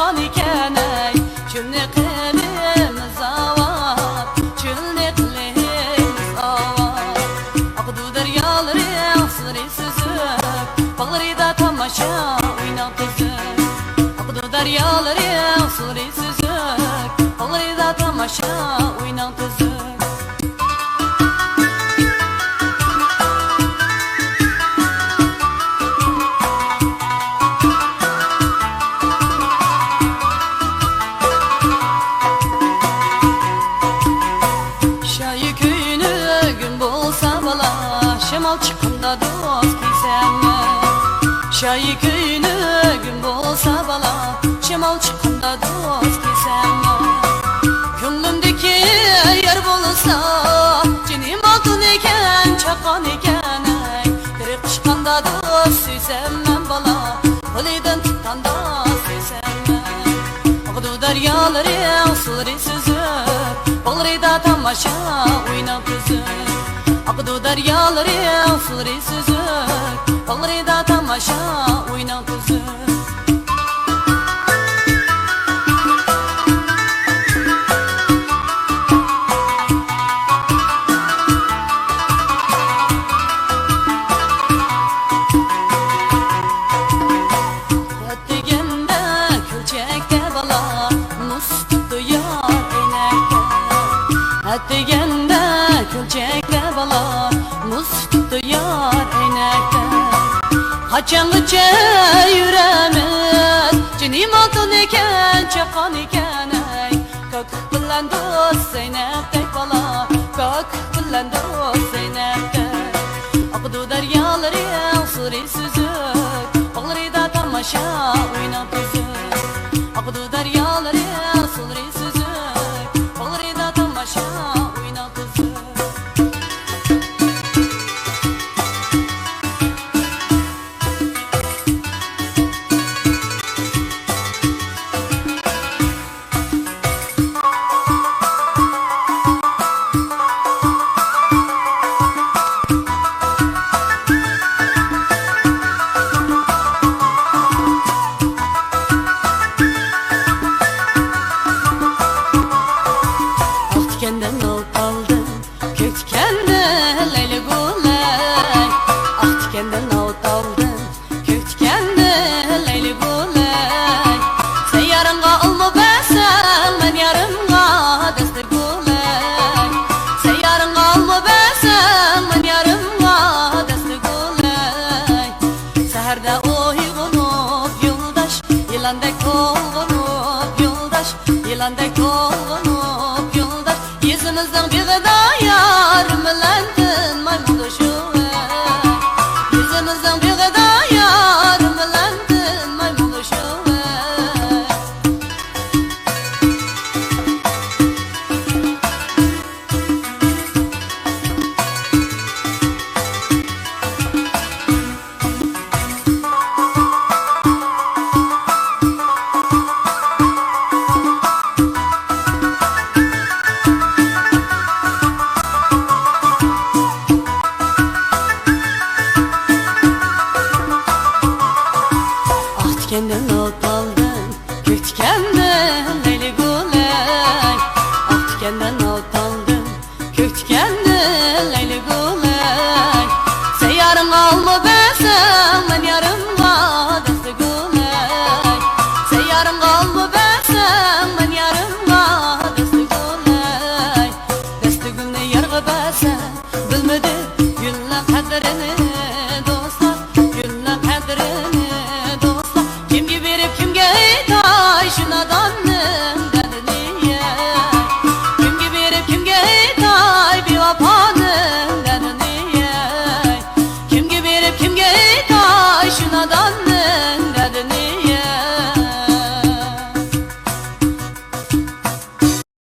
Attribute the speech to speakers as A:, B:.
A: çakan iken ey çölne qilimiz avat çölne qilimiz avat aqdu deryalari asri süzüp bağlarida tamaşa oynab tüzüp aqdu deryalari asri süzüp bağlarida tamaşa oynab tüzüp Şemal çıkında dost giysenme Şayı köyünü gün bolsa bala Şemal çıkında dost giysenme Könlümdeki yer bolsa Cinim altın eken çakan eken ey Kırık çıkanda dost süysemmem bala Koliden tuttanda süysemmem Ağdu deryaları suları süzüp Bolrida tamaşa oynap üzüp Aqdu deryaları suları süzüp Bağlarida tamaşa oynab tüzüp Yettigende külçekte bala Muz tuttu yar eynekte Yettigende külçekte bala Muz tuttu yar eynekte Kaçanlıca yüremiz Cinim altın eken çakan eken ey Kakık bilen dost Zeynep'tek bala Kakık bilen dost Zeynep'tek Aqdu deryaları suları süzüp Bağlarida tamaşa oynab tüzüp Aqdu deryaları suları süzüp Bağlarida tamaşa oynab tüzüp Dikenden ot aldım, kök dikenden leyli gulay Ah dikenden ot aldım, kök dikenden leyli gulay Sen yarınga alma besen, men yarınga destek gulay Sen yarınga alma besen, men yarınga destek gulay Seherde uygunup yoldaş, yılandek olgunup yoldaş Yılandek olgunup yoldaş Yüzümüzden bir gıda yar mülendin maymun duşu Yüzümüzden bir gıda yar mülendin maymun duşu Kendin